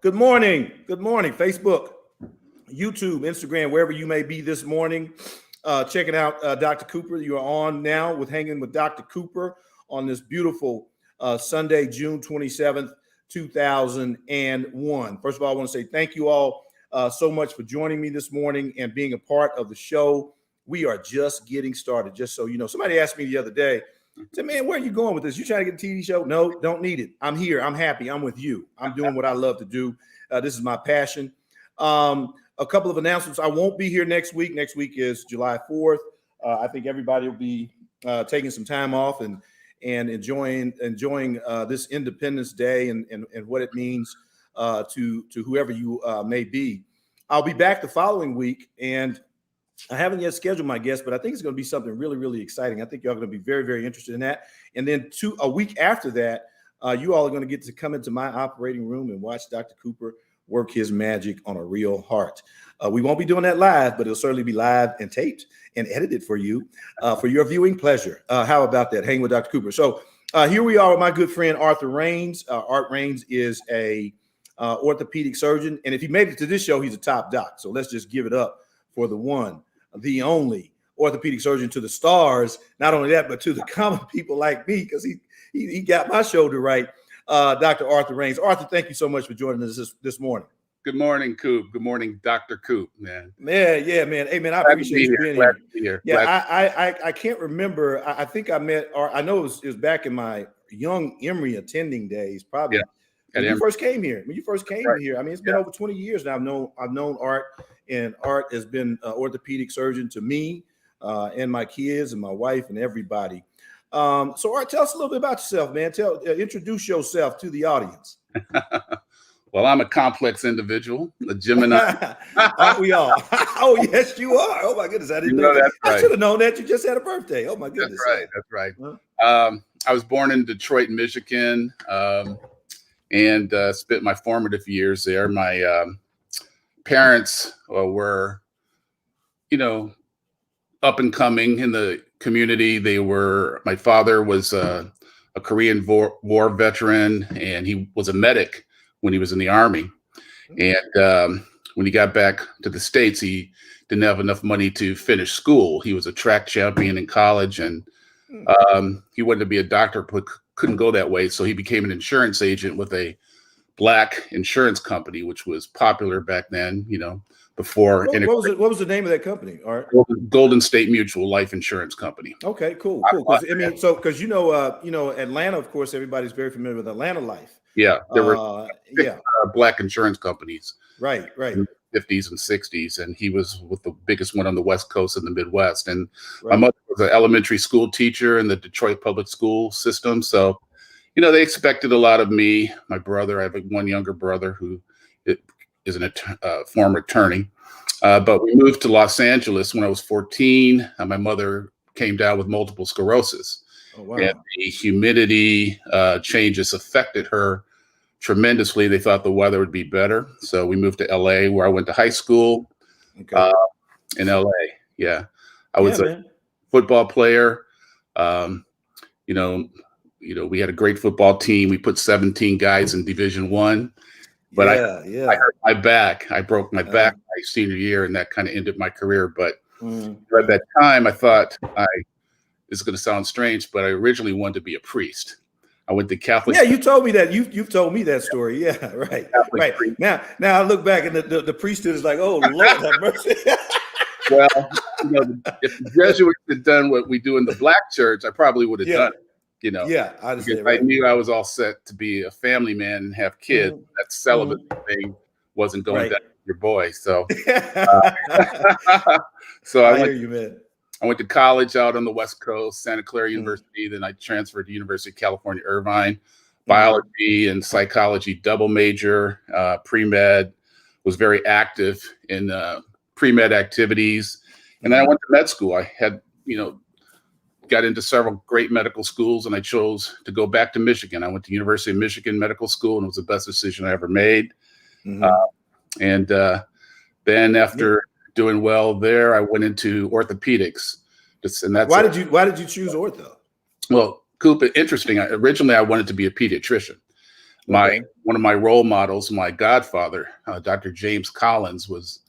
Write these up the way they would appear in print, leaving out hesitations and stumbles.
Good morning. Good morning. Facebook, YouTube, Instagram, wherever you may be this morning. Checking out Dr. Cooper. You are on now with Hanging with Dr. Cooper on this beautiful Sunday, June 27th, 2001. First of all, I want to say thank you all so much for joining me this morning and being a part of the show. We are just getting started, just so you know. Somebody asked me the other day, said, man, where are you going with this? You trying to get a TV show? No, don't need it. I'm here. I'm happy. I'm with you. I'm doing what I love to do. This is my passion. A couple of announcements. I won't be here next week. Next week is July 4th. I think everybody will be taking some time off and enjoying this Independence Day and what it means to whoever you may be. I'll be back the following week, and I haven't yet scheduled my guest, but I think it's going to be something really, really exciting. I think y'all are going to be very, very interested in that. And then a week after that, you all are going to get to come into my operating room and watch Dr. Cooper work his magic on a real heart. We won't be doing that live, but it'll certainly be live and taped and edited for you, for your viewing pleasure. How about that? Hang with Dr. Cooper. So here we are with my good friend, Arthur Raines. Art Raines is a orthopedic surgeon. And if he made it to this show, he's a top doc. So let's just give it up for the one, the only orthopedic surgeon to the stars. Not only that, but to the common people like me, because he got my shoulder right. Dr. Arthur Raines. Arthur, thank you so much for joining us this morning. Good morning, Coop. Good morning, Dr. Coop, man. Yeah, man. Hey, man, I appreciate you being here. Yeah, I can't remember. I think I met, or I know it was back in my young Emory attending days, probably. Yeah. When you first came here. Here, I mean, it's been over 20 years now. I've known Art, and Art has been an orthopedic surgeon to me and my kids and my wife and everybody. So Art, tell us a little bit about yourself, man. Introduce yourself to the audience. Well, I'm a complex individual, a Gemini. Aren't we all? Oh, yes, you are. Oh my goodness, I didn't know that. Right. I should have known that. You just had a birthday. Oh my goodness. That's right. Huh? I was born in Detroit, Michigan, and spent my formative years there. My parents were, up and coming in the community. My father was a Korean War veteran, and he was a medic when he was in the Army. And when he got back to the States, he didn't have enough money to finish school. He was a track champion in college, and he wanted to be a doctor, but couldn't go that way. So he became an insurance agent with a black insurance company, which was popular back then, before. What was the name of that company? All right. Golden State Mutual Life Insurance Company. Okay, cool. Because Atlanta, of course, everybody's very familiar with Atlanta Life. Yeah, there were black insurance companies. Right. In the 50s and 60s, and he was with the biggest one on the West Coast and the Midwest. And my mother was an elementary school teacher in the Detroit public school system. So, they expected a lot of me. My brother, I have one younger brother who is a former attorney. But we moved to Los Angeles when I was 14. My mother came down with multiple sclerosis. Oh, wow. And the humidity changes affected her tremendously. They thought the weather would be better. So we moved to LA, where I went to high school in LA. Yeah. I was a football player. We had a great football team. We put 17 guys in Division I. But I hurt my back. I broke my back my senior year, and that kind of ended my career. But at that time, I thought this is going to sound strange, but I originally wanted to be a priest. I went to Catholic. Yeah, you told me that. You've told me that story. Yeah, right. Right. Priest. Now I look back, and the priesthood is like, oh Lord, have mercy. Well, if the Jesuits had done what we do in the black church, I probably would have done it. Yeah, I understand. I knew I was all set to be a family man and have kids. That celibate thing wasn't going down with your boy. So, I hear you, man. I went to college out on the West Coast, Santa Clara University. Then I transferred to University of California, Irvine, biology and psychology double major, pre-med, was very active in pre-med activities. And then I went to med school. I had, got into several great medical schools, and I chose to go back to Michigan. I went to University of Michigan Medical School, and it was the best decision I ever made. Then after doing well there, I went into orthopedics. And that's why did you choose ortho? Well, Coop, interesting. Originally, I wanted to be a pediatrician. One of my role models, my godfather, Dr. James Collins, was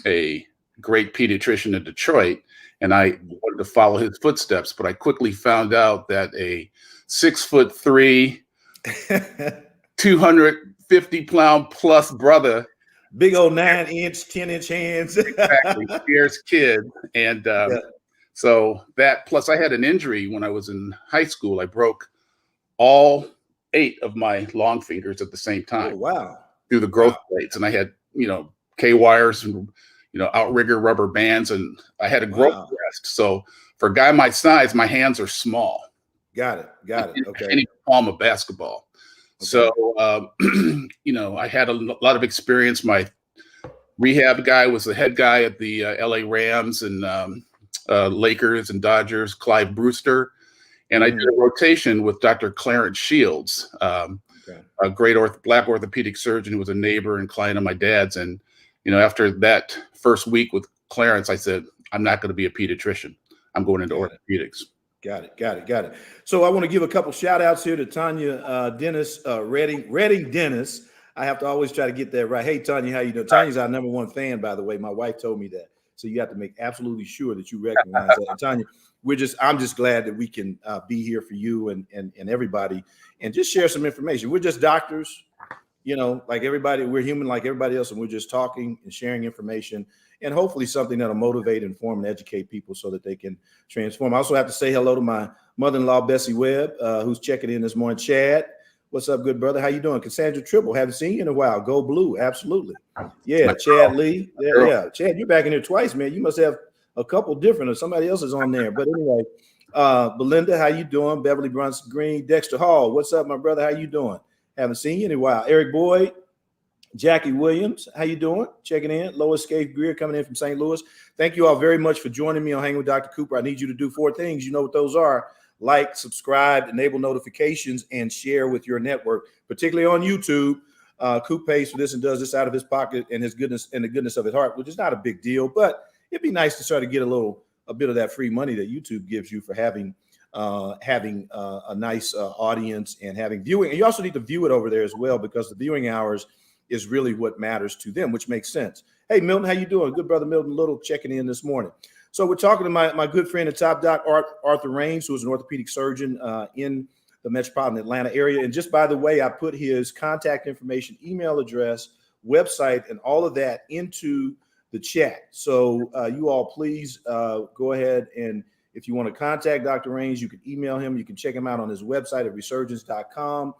a great pediatrician in Detroit, and I wanted to follow his footsteps. But I quickly found out that a 6'3", 250-pound plus brother, big old 9-inch, 10-inch hands, exactly, scares kids. And so that, plus I had an injury when I was in high school. I broke all 8 of my long fingers at the same time. Oh, wow. Through the growth plates. And I had, K-wires and, outrigger rubber bands, and I had a growth rest. So for a guy my size, my hands are small. Got it. Okay. I can't even palm a basketball. Okay. So, I had a lot of experience. My rehab guy was the head guy at the LA Rams and Lakers and Dodgers, Clive Brewster. And I did a rotation with Dr. Clarence Shields, a great black orthopedic surgeon who was a neighbor and client of my dad's. And, after that first week with Clarence, I said, I'm not going to be a pediatrician. I'm going into orthopedics. Got it. So I want to give a couple shout outs here to Tanya Dennis, Redding Dennis. I have to always try to get that right. Hey, Tanya, how you doing? Tanya's our #1 fan, by the way. My wife told me that. So you have to make absolutely sure that you recognize that. And Tanya, I'm just glad that we can be here for you and everybody and just share some information. We're just doctors, like everybody. We're human like everybody else, and we're just talking and sharing information and hopefully something that'll motivate, inform, and educate people so that they can transform. I also have to say hello to my mother-in-law, Bessie Webb, who's checking in this morning. Chad, what's up, good brother? How you doing? Cassandra Triple, haven't seen you in a while. Go Blue, absolutely. Yeah, Chad Lee. Yeah, Chad, you're back in here twice, man. You must have a couple different, or somebody else is on there. But anyway, Belinda, how you doing? Beverly Brunson Green, Dexter Hall, what's up, my brother? How you doing? Haven't seen you in a while. Eric Boyd, Jackie Williams, how you doing? Checking in. Lois Scaife Greer coming in from St. Louis. Thank you all very much for joining me on Hanging with Dr. Cooper. I need you to do 4 things. You know what those are. Like, subscribe, enable notifications, and share with your network, particularly on YouTube. Coop pays for this and does this out of his pocket and his goodness and the goodness of his heart, which is not a big deal, but it'd be nice to sort of get a bit of that free money that YouTube gives you for having a nice audience and having viewing. And you also need to view it over there as well, because the viewing hours is really what matters to them, which makes sense. Hey, Milton, how you doing? Good brother Milton Little checking in this morning. So we're talking to my good friend and top doc, Arthur Raines, who is an orthopedic surgeon in the metropolitan Atlanta area. And just by the way, I put his contact information, email address, website, and all of that into the chat. So you all please go ahead, and if you want to contact Dr. Raines, you can email him. You can check him out on his website at resurgence.com.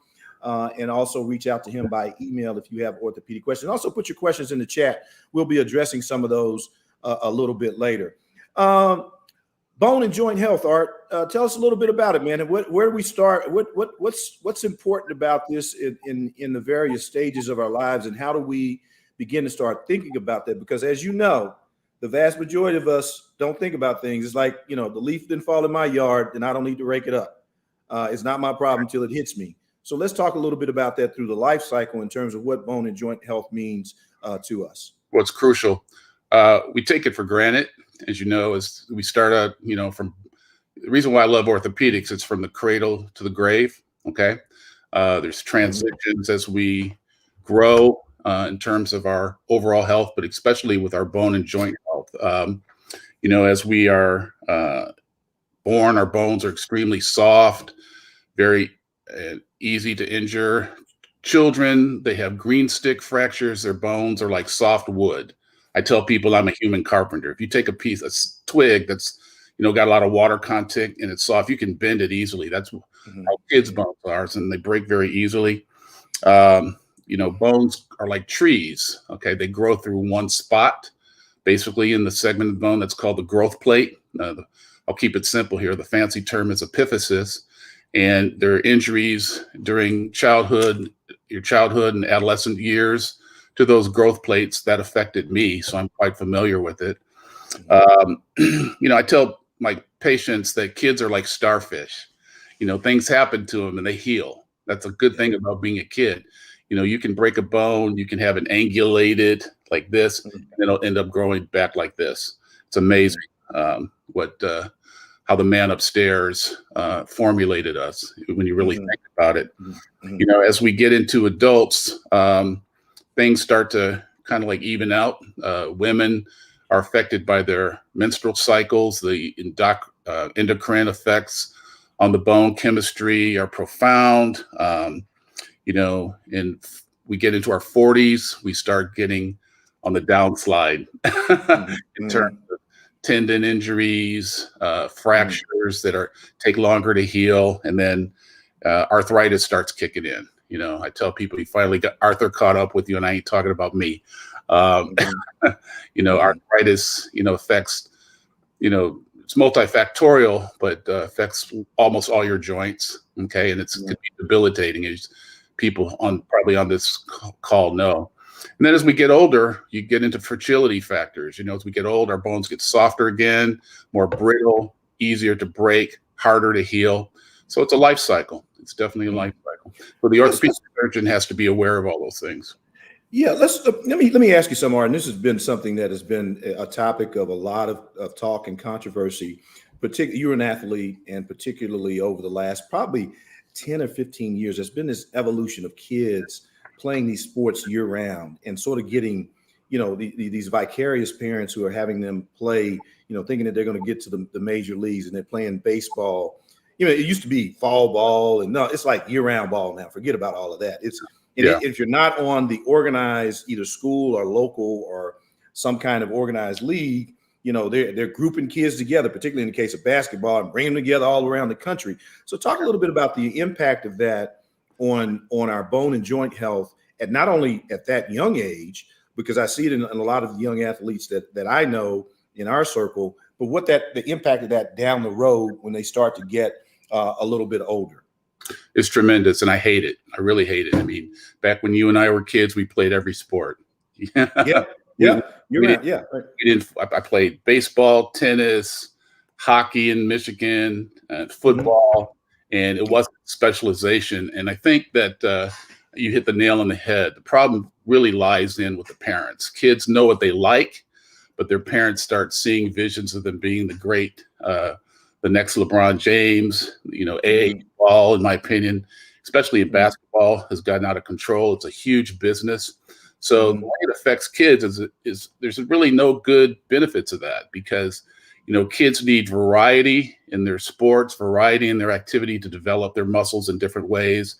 And also reach out to him by email if you have orthopedic questions. Also put your questions in the chat. We'll be addressing some of those a little bit later. Bone and joint health, Art. Tell us a little bit about it, man. And where do we start? What's important about this in the various stages of our lives, and how do we begin to start thinking about that? Because as you know, the vast majority of us don't think about things. It's like, the leaf didn't fall in my yard, and I don't need to rake it up. It's not my problem until it hits me. So let's talk a little bit about that through the life cycle in terms of what bone and joint health means to us. What's crucial. We take it for granted, as you know, as we start out, from the reason why I love orthopedics, it's from the cradle to the grave. Okay. There's transitions as we grow in terms of our overall health, but especially with our bone and joint health. As we are born, our bones are extremely soft, very easy to injure. Children, they have green stick fractures. Their bones are like soft wood. I tell people I'm a human carpenter. If you take a twig that's, got a lot of water content and it's soft, you can bend it easily. That's how kids' bones are, and they break very easily. Bones are like trees. Okay. They grow through one spot, basically in the segment of the bone that's called the growth plate. I'll keep it simple here. The fancy term is epiphysis. And there are injuries during your childhood and adolescent years to those growth plates that affected me. So I'm quite familiar with it. I tell my patients that kids are like starfish. Things happen to them and they heal. That's a good thing about being a kid. You can break a bone, you can have it angulated like this, and it'll end up growing back like this. It's amazing what how the man upstairs formulated us when you really think about it. You know, as we get into adults, things start to kind of like even out. Women are affected by their menstrual cycles. The endocrine effects on the bone chemistry are profound. You know, and we get into our 40s, we start getting on the downslide in terms of tendon injuries, fractures that take longer to heal, and then arthritis starts kicking in. You know, I tell people you finally got Arthur caught up with you, and I ain't talking about me. You know, arthritis, you know, affects, you know, it's multifactorial, but affects almost all your joints. Okay, and it's can be debilitating, as people probably on this call know. And then as we get older, you get into fertility factors. You know, as we get old, our bones get softer again, more brittle, easier to break, harder to heal. So it's a life cycle. It's definitely a life cycle. So the orthopedic surgeon has to be aware of all those things. Yeah, let me ask you something, Art. And this has been something that has been a topic of a lot of talk and controversy. Particularly, you're an athlete, and particularly over the last probably 10 or 15 years, there's been this evolution of kids playing these sports year round and sort of getting, you know, these vicarious parents who are having them play, you know, thinking that they're going to get to the major leagues, and they're playing baseball. You know, it used to be fall ball, and no, it's like year round ball now. Forget about all of that. If you're not on the organized either school or local or some kind of organized league, you know, they're grouping kids together, particularly in the case of basketball, and bringing them together all around the country. So talk a little bit about the impact of that on our bone and joint health, at not only at that young age, because I see it in a lot of the young athletes that I know in our circle, but what the impact of that down the road when they start to get a little bit older. It's tremendous, and I hate it. I really hate it. I mean, back when you and I were kids, we played every sport. I played baseball, tennis, hockey in Michigan, football, and it wasn't specialization. And I think that you hit the nail on the head. The problem really lies in with the parents. Kids know what they like, but their parents start seeing visions of them being the next LeBron James. You know, ball, in my opinion, especially in basketball, has gotten out of control. It's a huge business. So the way it affects kids is there's really no good benefits of that, because, you know, kids need variety in their sports, variety in their activity to develop their muscles in different ways.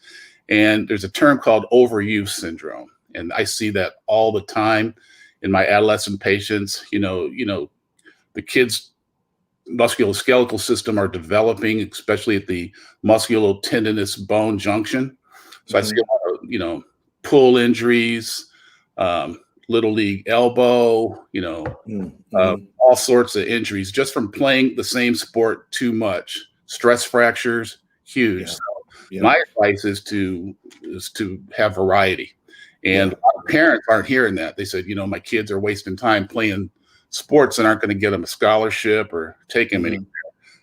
And there's a term called overuse syndrome. And I see that all the time in my adolescent patients. You know, the kids' musculoskeletal system are developing, especially at the musculotendinous bone junction. So I see a lot of, you know, pull injuries, little league elbow, you know, all sorts of injuries just from playing the same sport too much. Stress fractures, huge. So my advice is to have variety. And a lot of parents aren't hearing that. They said, you know, my kids are wasting time playing sports and aren't going to get them a scholarship or take them anywhere.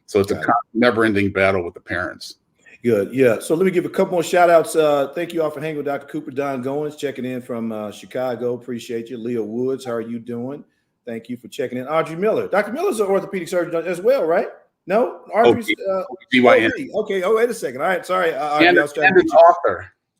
So it's a never-ending battle with the parents. Good. Yeah. So let me give a couple more shout outs. Thank you all for hanging with Dr. Cooper. Don Goins checking in from Chicago. Appreciate you. Leah Woods, how are you doing? Thank you for checking in. Audrey Miller. Dr. Miller's an orthopedic surgeon as well, right? No? Audrey's okay. Oh, wait a second. All right. Sorry. Audrey,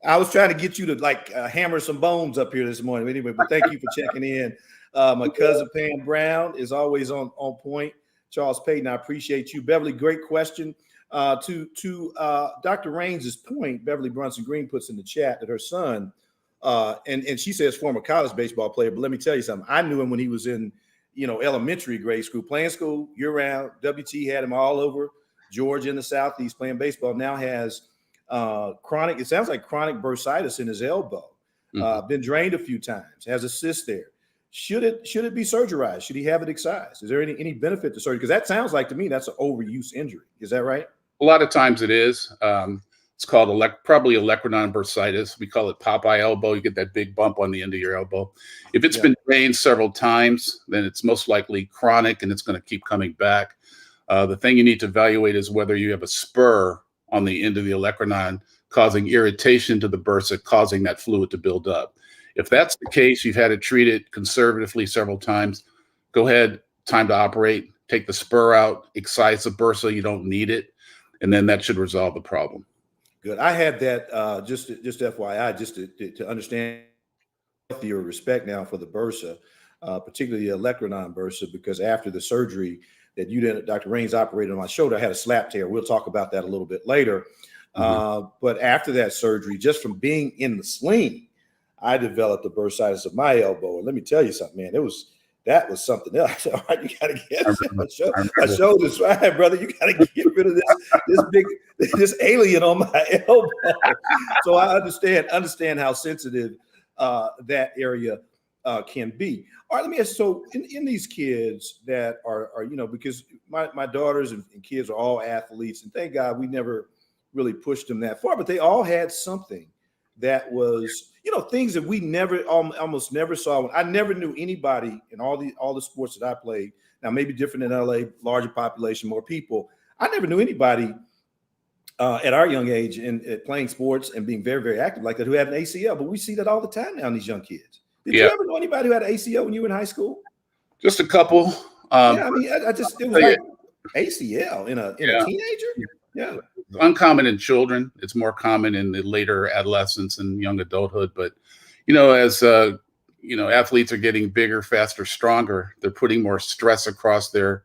I was trying to get you to like hammer some bones up here this morning. Anyway, but thank you for checking in. My cousin Pam Brown is always on point. Charles Payton, I appreciate you. Beverly, great question. To Dr. Raines's point, Beverly Brunson Green puts in the chat that her son, and she says former college baseball player, but let me tell you something. I knew him when he was in, you know, elementary grade school, playing school year round. WT had him all over Georgia in the Southeast playing baseball. Now has chronic bursitis in his elbow. Been drained a few times, has a cyst there. Should it be surgerized? Should he have it excised? Is there any benefit to surgery? Because that sounds like to me that's an overuse injury. Is that right? A lot of times it is. It's called probably olecranon bursitis. We call it Popeye elbow. You get that big bump on the end of your elbow. If it's been drained several times, then it's most likely chronic and it's going to keep coming back. The thing you need to evaluate is whether you have a spur on the end of the olecranon causing irritation to the bursa, causing that fluid to build up. If that's the case, you've had it treated conservatively several times, go ahead, time to operate, take the spur out, excise the bursa, you don't need it, and then that should resolve the problem. Good. I had that just FYI, just to understand your respect now for the bursa, particularly the olecranon bursa, because after the surgery that you did, Dr. Raines operated on my shoulder, I had a slap tear. We'll talk about that a little bit later. But after that surgery, just from being in the sling, I developed the bursitis of my elbow. And let me tell you something, man, that was something else. All right, you gotta get my shoulders right, brother. You gotta get rid of this alien on my elbow. So I understand how sensitive that area can be. All right, let me ask you, so in these kids that are because my daughters and kids are all athletes, and thank God we never really pushed them that far, but they all had something that was, things that we almost never saw. I never knew anybody in all the sports that I played. Now, maybe different in LA, larger population, more people. I never knew anybody at our young age at playing sports and being very, very active like that who had an ACL, but we see that all the time now in these young kids. Did you ever know anybody who had an ACL when you were in high school? Just a couple. Yeah, I mean, it was like ACL in a teenager. Yeah, it's uncommon in children. It's more common in the later adolescence and young adulthood. But as athletes are getting bigger, faster, stronger, they're putting more stress across their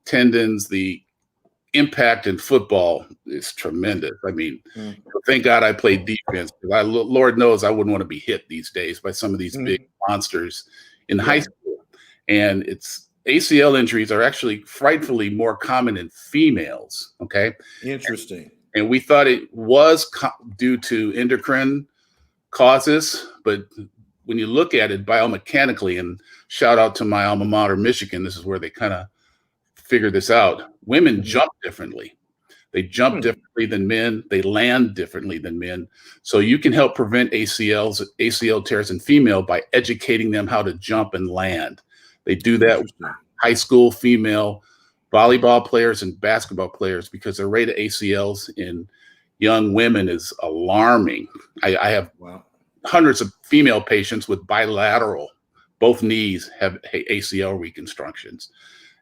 tendons. The impact in football is tremendous. I mean, thank God I played defense, because Lord knows I wouldn't want to be hit these days by some of these big monsters in high school. And it's ACL injuries are actually frightfully more common in females. Okay. Interesting. And we thought it was due to endocrine causes, but when you look at it biomechanically, and shout out to my alma mater, Michigan, this is where they kind of figured this out. Women jump differently. They jump differently than men. They land differently than men. So you can help prevent ACL tears in female by educating them how to jump and land. They do that with high school female volleyball players and basketball players, because the rate of ACLs in young women is alarming. I have hundreds of female patients with bilateral, both knees have ACL reconstructions.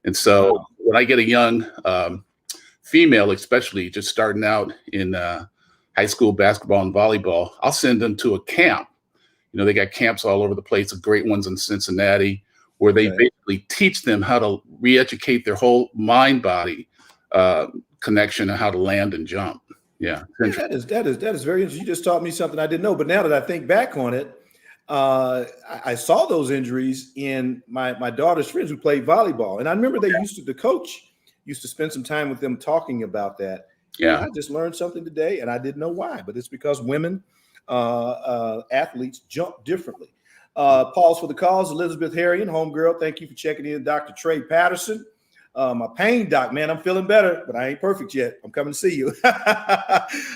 And so when I get a young female, especially just starting out in high school basketball and volleyball, I'll send them to a camp. They got camps all over the place, great ones in Cincinnati, where they basically teach them how to re-educate their whole mind-body connection and how to land and jump. Yeah. That is very interesting. You just taught me something I didn't know. But now that I think back on it, I saw those injuries in my daughter's friends who played volleyball. And I remember the coach used to spend some time with them talking about that. Yeah. I just learned something today, and I didn't know why, but it's because women athletes jump differently. Pause for the cause. Elizabeth Harrion, homegirl, thank you for checking in. Dr. Trey Patterson, my pain doc, man, I'm feeling better, but I ain't perfect yet. I'm coming to see you.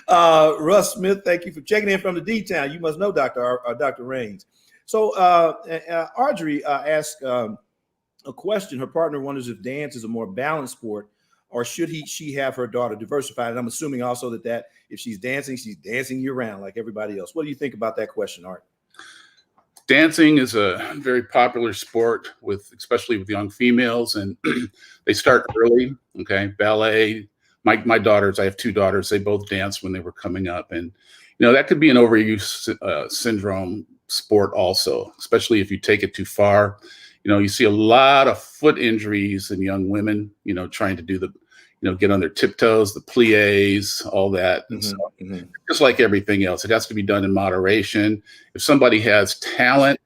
Russ Smith, thank you for checking in from the D-Town. You must know Dr. Raines. So Audrey asked a question. Her partner wonders if dance is a more balanced sport, or should she have her daughter diversified? And I'm assuming also that if she's dancing year round like everybody else. What do you think about that question, Art? Dancing is a very popular sport especially with young females, and they start early. Okay. Ballet. My daughters, I have two daughters, they both danced when they were coming up. And, that could be an overuse syndrome sport also, especially if you take it too far. You see a lot of foot injuries in young women, trying to do get on their tiptoes, the plies, all that. And so, just like everything else, it has to be done in moderation. If somebody has talent,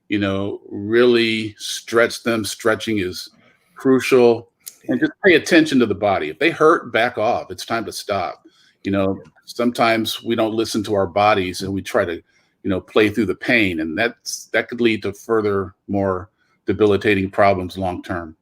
really stretch them. Stretching is crucial. And just pay attention to the body. If they hurt, back off. It's time to stop. Sometimes we don't listen to our bodies, and we try to, play through the pain. And that could lead to further, more debilitating problems long term.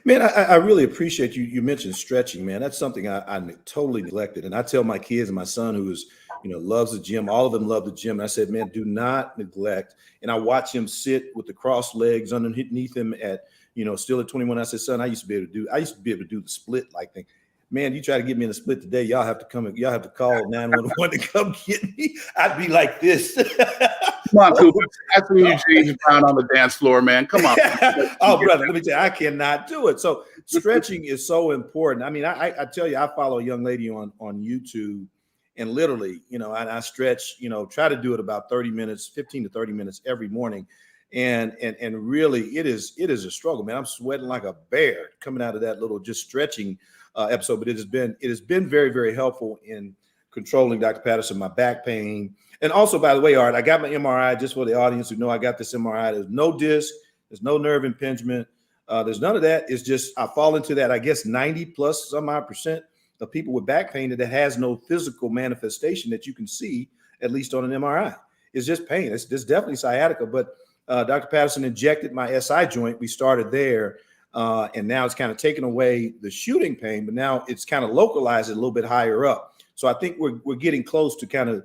Man, I really appreciate you mentioned stretching, man. That's something I totally neglected. And I tell my kids and my son, who is, loves the gym, all of them love the gym. And I said, man, do not neglect. And I watch him sit with the crossed legs underneath him at, still at 21. I said, son, I used to be able to do the split like thing. Man, you try to get me in a split today, y'all have to call 911 to come get me. I'd be like this. Come on, Cooper. That's when you change around on the dance floor, man. Come on. Oh, brother, let me tell you, I cannot do it. So stretching is so important. I mean, I tell you, I follow a young lady on YouTube, and literally, I stretch, try to do it about 30 minutes, 15 to 30 minutes every morning. And really it is a struggle, man. I'm sweating like a bear coming out of that little just stretching episode, but it has been very, very helpful in controlling, Dr. Patterson, my back pain. And also, by the way, Art, I got my MRI, just for the audience who know I got this MRI. There's no disc, there's no nerve impingement. There's none of that. It's just, I fall into that, I guess, 90 plus some odd percent of people with back pain that has no physical manifestation that you can see, at least on an MRI. It's just pain. It's definitely sciatica. But Dr. Patterson injected my SI joint. We started there. And now it's kind of taken away the shooting pain, but now it's kind of localized it a little bit higher up. So I think we're getting close to kind of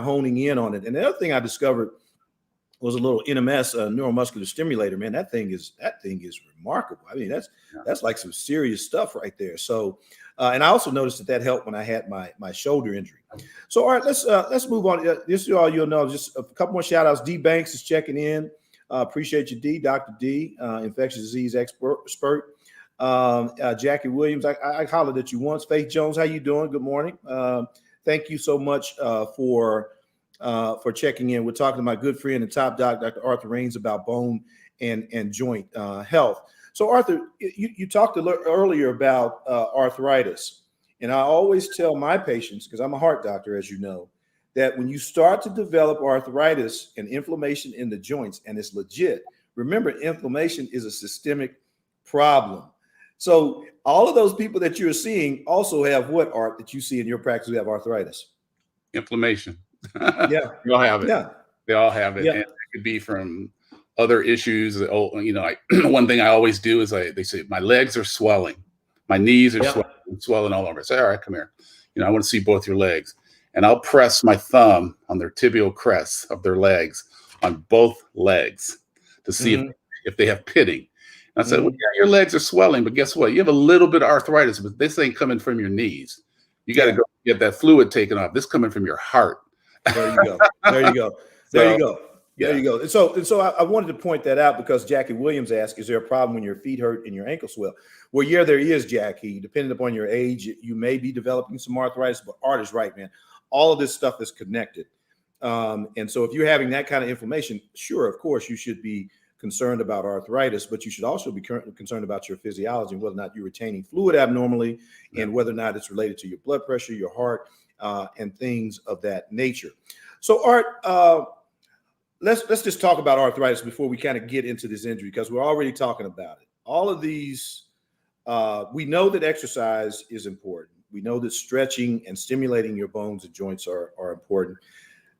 honing in on it. And the other thing I discovered was a little NMS, neuromuscular stimulator. Man, that thing is remarkable. I mean, that's like some serious stuff right there. So, and I also noticed that helped when I had my shoulder injury. So, all right, let's move on. This is all you'll know. Just a couple more shout outs. D Banks is checking in. Appreciate you, D. Dr. D, infectious disease expert. Jackie Williams, I hollered at you once. Faith Jones, how you doing? Good morning. Thank you so much for checking in. We're talking to my good friend and top doc, Dr. Arthur Raines, about bone and joint health. So, Arthur, you talked earlier about arthritis, and I always tell my patients, because I'm a heart doctor, as you know, that when you start to develop arthritis and inflammation in the joints, and it's legit, remember, inflammation is a systemic problem. So all of those people that you're seeing also have what, Art, that you see in your practice who have arthritis? Inflammation. Yeah. They all have it. Yeah. They all have it. Yeah. And it could be from other issues. One thing I always do is they say, my legs are swelling. My knees are swelling all over. I say, all right, come here. I want to see both your legs. And I'll press my thumb on their tibial crests of their legs on both legs to see if they have pitting. And I said, well, yeah, your legs are swelling, but guess what? You have a little bit of arthritis, but this ain't coming from your knees. You got to go get that fluid taken off. This is coming from your heart. There you go. There you go. There you go. There you go. And so I wanted to point that out because Jackie Williams asked, is there a problem when your feet hurt and your ankles swell? Well, yeah, there is, Jackie. Depending upon your age, you may be developing some arthritis, but Art is right, man. All of this stuff is connected. And so if you're having that kind of inflammation, sure, of course, you should be concerned about arthritis, but you should also be concerned about your physiology and whether or not you're retaining fluid abnormally and whether or not it's related to your blood pressure, your heart, and things of that nature. So, Art, let's just talk about arthritis before we kind of get into this injury, because we're already talking about it. All of these, we know that exercise is important. We know that stretching and stimulating your bones and joints are important.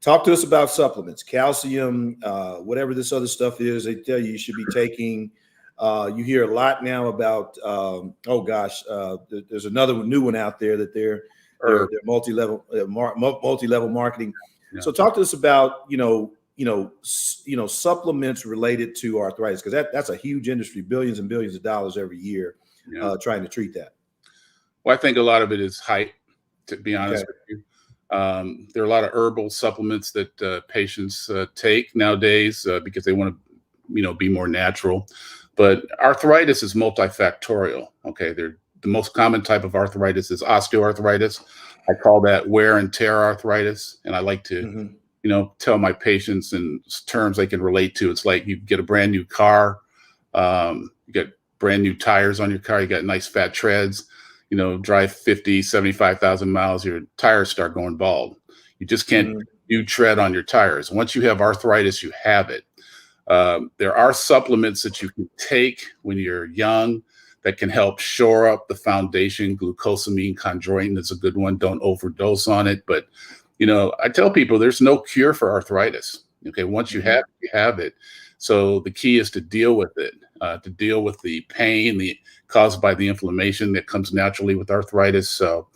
Talk to us about supplements, calcium, whatever this other stuff is. They tell you should be taking. You hear a lot now about, there's another new one out there that they're multi-level marketing. Yeah. So talk to us about, supplements related to arthritis, because that's a huge industry, billions and billions of dollars every year trying to treat that. Well, I think a lot of it is hype, to be honest with you. There are a lot of herbal supplements that patients take nowadays because they want to, be more natural. But arthritis is multifactorial. Okay, the most common type of arthritis is osteoarthritis. I call that wear and tear arthritis, and I like to, tell my patients in terms they can relate to. It's like you get a brand new car, you get brand new tires on your car, you got nice fat treads. Drive 50, 75,000 miles, your tires start going bald. You just can't new tread on your tires. Once you have arthritis, you have it. There are supplements that you can take when you're young that can help shore up the foundation. Glucosamine, chondroitin is a good one. Don't overdose on it. But, I tell people there's no cure for arthritis. Okay, once you have it, you have it. So the key is to deal with it, to deal with the pain caused by the inflammation that comes naturally with arthritis. So,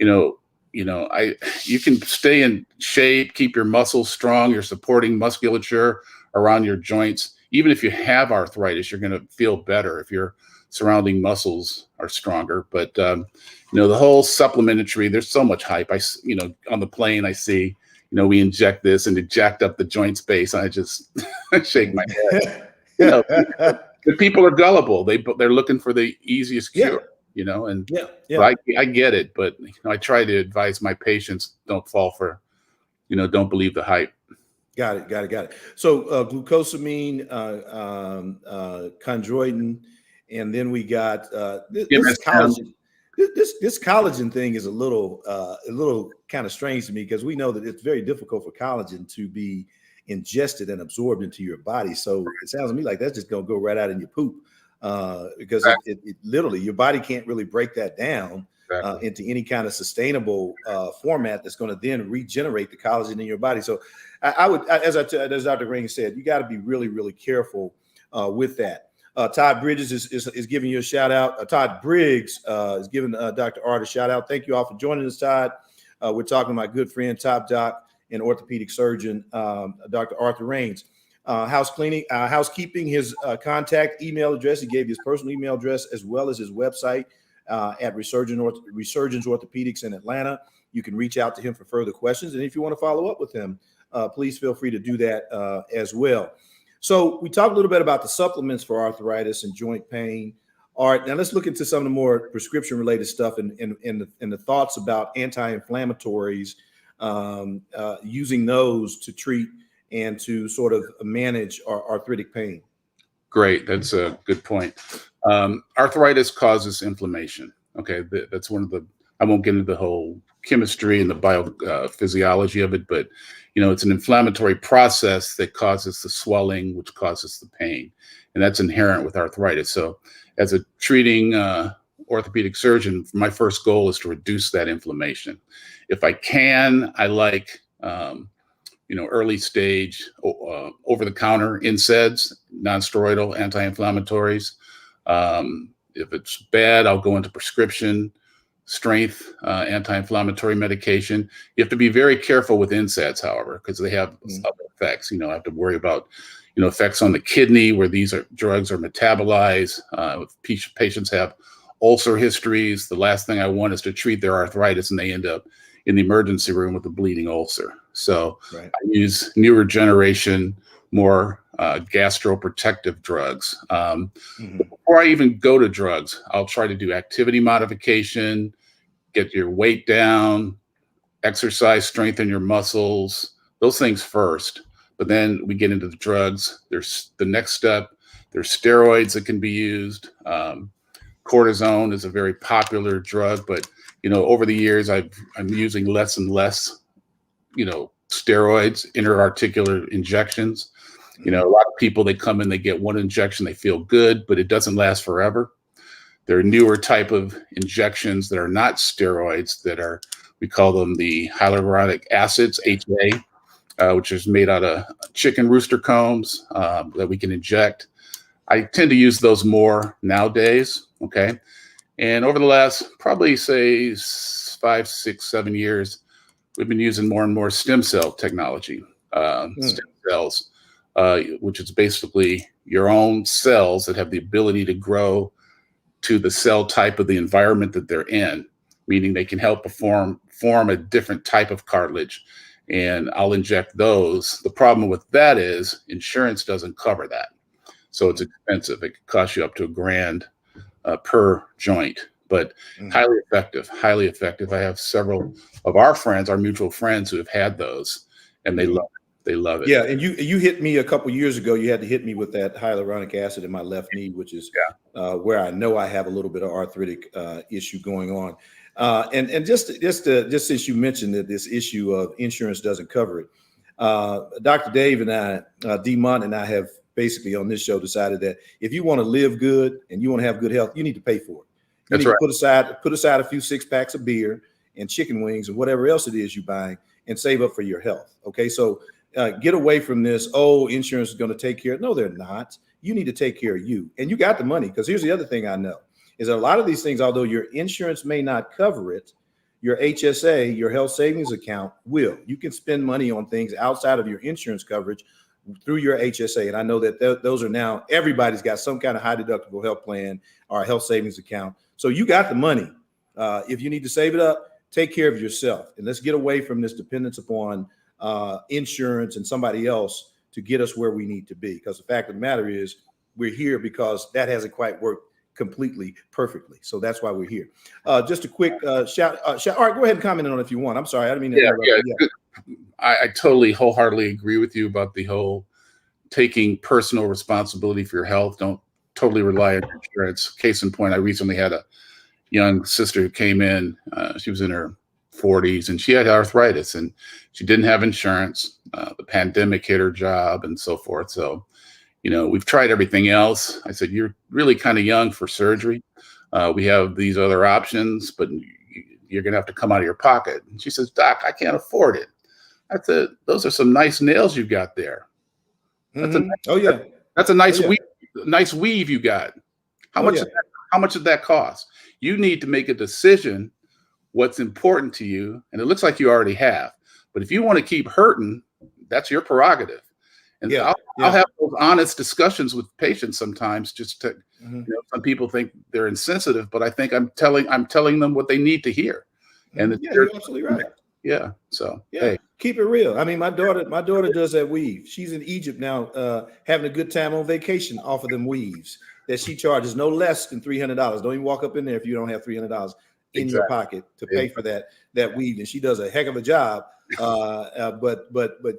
you can stay in shape, keep your muscles strong, your supporting musculature around your joints. Even if you have arthritis, you're going to feel better if your surrounding muscles are stronger. But, the whole supplementary, there's so much hype. On the plane, I see, we inject this and it jacked up the joint space. And I just shake my head. But people are gullible. They're looking for the easiest cure, and Yeah. so I get it, but I try to advise my patients don't fall for, don't believe the hype. Got it. So glucosamine, chondroitin, and then we got this MSM. collagen. This collagen thing is a little kind of strange to me, because we know that it's very difficult for collagen to be ingested and absorbed into your body. So it sounds to me like that's just going to go right out in your poop, because it literally, your body can't really break that down into any kind of sustainable format that's going to then regenerate the collagen in your body. So I would, as Dr. Green said, you got to be really, really careful with that. Todd Bridges is giving you a shout out. Todd Briggs is giving Dr. Art a shout out. Thank you all for joining us, Todd. We're talking to my good friend, top doc and orthopedic surgeon, Dr. Arthur Raines. Housekeeping, his contact email address. He gave you his personal email address as well as his website at Resurgence Orthopedics in Atlanta. You can reach out to him for further questions. And if you want to follow up with him, please feel free to do that as well. So we talked a little bit about the supplements for arthritis and joint pain. All right, now let's look into some of the more prescription related stuff and the thoughts about anti-inflammatories, using those to treat and to sort of manage our arthritic pain. Great. That's a good point. Arthritis causes inflammation. Okay. That's one of I won't get into the whole chemistry and the biophysiology of it, but it's an inflammatory process that causes the swelling, which causes the pain. And that's inherent with arthritis. So as a treating orthopedic surgeon, my first goal is to reduce that inflammation. If I can, I like, early stage over-the-counter NSAIDs, non-steroidal anti-inflammatories. If it's bad, I'll go into prescription strength anti-inflammatory medication. You have to be very careful with NSAIDs, however, because they have other effects. I have to worry about effects on the kidney, where these drugs are metabolized. If patients have ulcer histories, the last thing I want is to treat their arthritis and they end up in the emergency room with a bleeding ulcer. So I use newer generation, more gastroprotective drugs. Before I even go to drugs, I'll try to do activity modification, get your weight down, exercise, strengthen your muscles, those things first. But then we get into the drugs. There's the next step. There's steroids that can be used. Cortisone is a very popular drug, but over the years, I'm using less and less, steroids, interarticular injections. A lot of people, they come in, they get one injection, they feel good, but it doesn't last forever. There are newer type of injections that are not steroids we call them the hyaluronic acids, HA, which is made out of chicken rooster combs that we can inject. I tend to use those more nowadays, okay? And over the last, probably say 5, 6, 7 years, we've been using more and more stem cell technology, stem cells, which is basically your own cells that have the ability to grow to the cell type of the environment that they're in, meaning they can help form a different type of cartilage. And I'll inject those. The problem with that is insurance doesn't cover that. So it's expensive. It could cost you up to $1,000 per joint, but highly effective. I have several of our friends, our mutual friends, who have had those, and they love it. They love it. Yeah, and you hit me a couple years ago. You had to hit me with that hyaluronic acid in my left knee, which is where I know I have a little bit of arthritic issue going on. And just since you mentioned that this issue of insurance doesn't cover it, Dr. Dave and I, D. Mont and I, have basically on this show decided that if you want to live good and you want to have good health, you need to pay for it. You need to put aside a few 6-packs of beer and chicken wings and whatever else it is you're buying and save up for your health. Okay, so get away from this. Oh, insurance is going to take care of it. No, they're not. You need to take care of you, and you got the money. Because here's the other thing I know is that a lot of these things, although your insurance may not cover it, your HSA, your health savings account, will. You can spend money on things outside of your insurance coverage through your HSA. And I know that those are now, everybody's got some kind of high deductible health plan or a health savings account. So you got the money. If you need to save it up, take care of yourself. And let's get away from this dependence upon insurance and somebody else to get us where we need to be. Because the fact of the matter is, we're here because that hasn't quite worked completely perfectly. So that's why we're here. Just a quick shout. All right, go ahead and comment on it if you want. I'm sorry, I didn't mean to interrupt you. I totally wholeheartedly agree with you about the whole taking personal responsibility for your health. Don't totally rely on insurance. Case in point, I recently had a young sister who came in. She was in her 40s and she had arthritis and she didn't have insurance. The pandemic hit her job and so forth. So, we've tried everything else. I said, you're really kind of young for surgery. We have these other options, but you're going to have to come out of your pocket. And she says, Doc, I can't afford it. I said, those are some nice nails you've got there. That's a nice weave, nice weave you got. How much did that cost? You need to make a decision what's important to you, and it looks like you already have. But if you want to keep hurting, that's your prerogative. And I'll have those honest discussions with patients sometimes. Just to, some people think they're insensitive, but I think I'm telling them what they need to hear. And you're absolutely right. Yeah. So hey, keep it real. I mean, my daughter does that weave. She's in Egypt now, having a good time on vacation off of them weaves that she charges no less than $300. Don't even walk up in there if you don't have $300 in your pocket to pay for that weave. And she does a heck of a job. But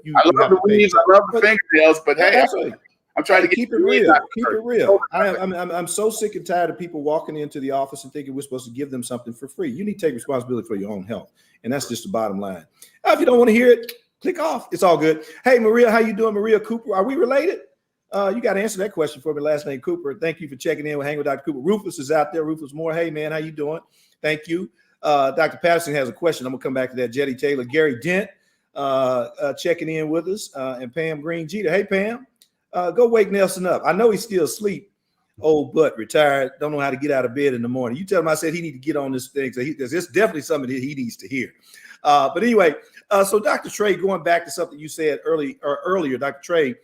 you I love the weaves. I love the fingernails. But hey, absolutely. I'm trying to keep it real. Keep it real. I'm so sick and tired of people walking into the office and thinking we're supposed to give them something for free. You need to take responsibility for your own health, and that's just the bottom line. If you don't want to hear it, click off. It's all good. Hey, Maria, how you doing, Maria Cooper? Are we related? You got to answer that question for me. Last name Cooper. Thank you for checking in. We're hanging with Dr. Cooper. Rufus is out there. Rufus Moore. Hey, man, how you doing? Thank you. Dr. Patterson has a question. I'm gonna come back to that. Jetty Taylor, Gary Dent, checking in with us, and Pam Green Jeter. Hey, Pam. Go wake Nelson up. I know he's still asleep. Old butt, retired. Don't know how to get out of bed in the morning. You tell him I said he need to get on this thing. So there's definitely something that he needs to hear. But anyway, so Dr. Trey, going back to something you said earlier, Dr. Trey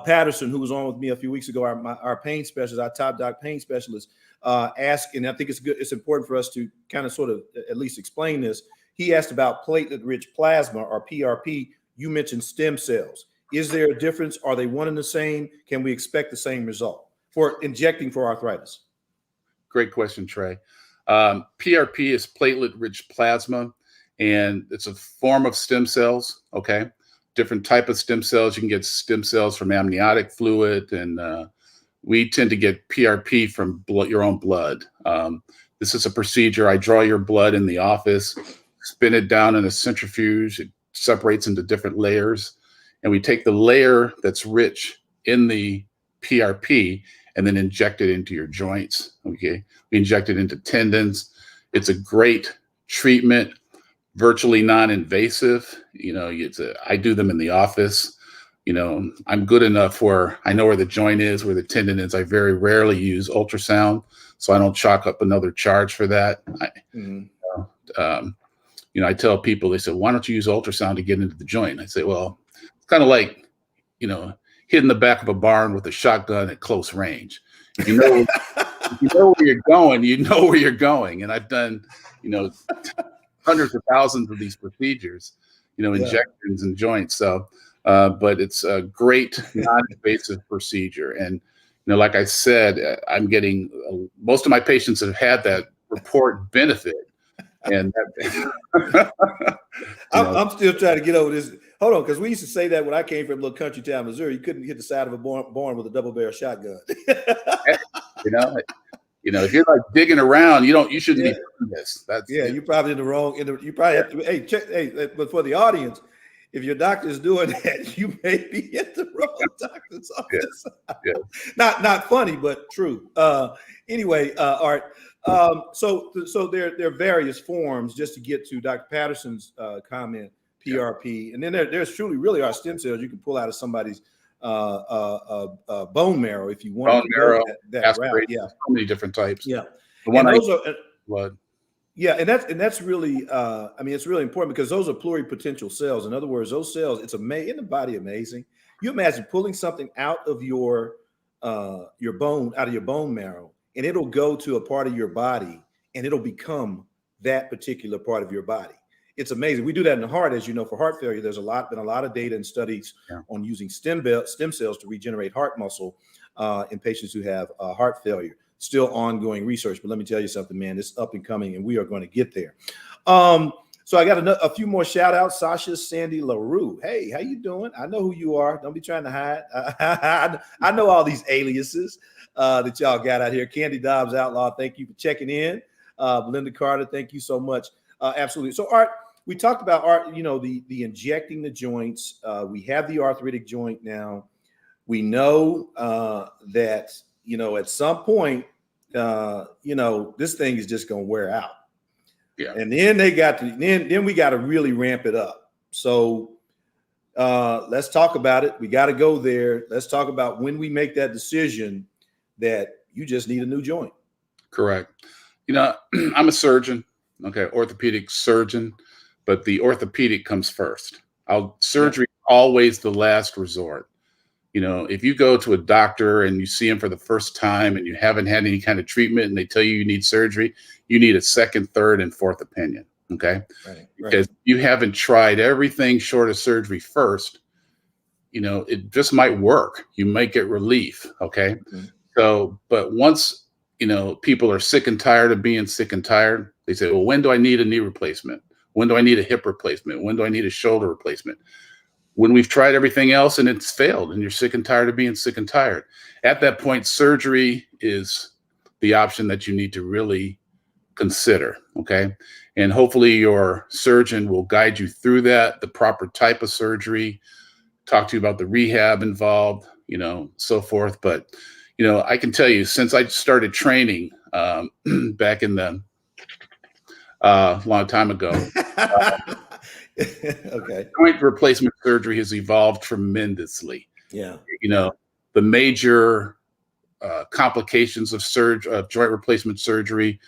Patterson, who was on with me a few weeks ago, our pain specialist, our top doc pain specialist, asked, and I think it's important for us to kind of sort of at least explain this. He asked about platelet-rich plasma, or PRP. You mentioned stem cells. Is there a difference? Are they one and the same? Can we expect the same result for injecting for arthritis? Great question, Trey. PRP is platelet-rich plasma, and it's a form of stem cells, okay? Different type of stem cells. You can get stem cells from amniotic fluid, and we tend to get PRP from your own blood. This is a procedure. I draw your blood in the office, spin it down in a centrifuge. It separates into different layers. And we take the layer that's rich in the PRP and then inject it into your joints. Okay. We inject it into tendons. It's a great treatment, virtually non-invasive. I do them in the office. I'm good enough where I know where the joint is, where the tendon is. I very rarely use ultrasound, so I don't chalk up another charge for that. I tell people, they say, why don't you use ultrasound to get into the joint? I say, well, it's kind of like, hitting the back of a barn with a shotgun at close range. If you know where you're going, you know where you're going. And I've done, hundreds of thousands of these procedures, injections and joints. So, but it's a great non-invasive procedure. And, like I said, I'm getting most of my patients have had that report benefit. And I'm still trying to get over this. Hold on, because we used to say that when I came from a little country town, Missouri, you couldn't hit the side of a barn with a double barrel shotgun. If you're like digging around, you shouldn't be doing this. You're probably in the wrong. You probably have to. But for the audience, if your doctor is doing that, you may be at the wrong doctor's office. Yeah. Not funny, but true. Anyway, Art. So there are various forms, just to get to Dr. Patterson's comment, PRP, and then there's truly really are stem cells you can pull out of somebody's bone marrow if you want. Bone marrow, that route. Yeah, so many different types. Yeah, the one blood. Yeah, and that's really it's really important because those are pluripotential cells. In other words, those cells, it's amazing in the body. Amazing. You imagine pulling something out of your bone, out of your bone marrow, and it'll go to a part of your body and it'll become that particular part of your body. it's amazing. We do that in the heart, as you know, for heart failure. There's been a lot of data and studies on using stem cells to regenerate heart muscle in patients who have heart failure. Still ongoing research, but let me tell you something, man. It's up and coming, and we are going to get there. So I got a few more shout outs. Sasha Sandy LaRue. Hey, how you doing? I know who you are. Don't be trying to hide. I know all these aliases that y'all got out here. Candy Dobbs Outlaw, thank you for checking in. Belinda Carter, thank you so much. Absolutely. So Art, we talked about Art, the injecting the joints. We have the arthritic joint now. We know that, at some point, this thing is just going to wear out. Yeah. And then then we got to really ramp it up. So let's talk about it. We got to go there. Let's talk about when we make that decision that you just need a new joint. Correct. I'm a surgeon, okay, orthopedic surgeon, but the orthopedic comes first. Surgery always the last resort. If you go to a doctor and you see him for the first time and you haven't had any kind of treatment and they tell you need surgery, you need a second, third, and fourth opinion. Okay. Right. Because you haven't tried everything short of surgery first, it just might work. You might get relief. Okay. Mm-hmm. So, but once, people are sick and tired of being sick and tired, they say, well, when do I need a knee replacement? When do I need a hip replacement? When do I need a shoulder replacement? When we've tried everything else and it's failed and you're sick and tired of being sick and tired. At that point, surgery is the option that you need to really consider, okay? And hopefully your surgeon will guide you through that, the proper type of surgery, talk to you about the rehab involved, so forth. But, I can tell you, since I started training back in the long time ago, okay. Joint replacement surgery has evolved tremendously. Yeah. The major complications of joint replacement surgery,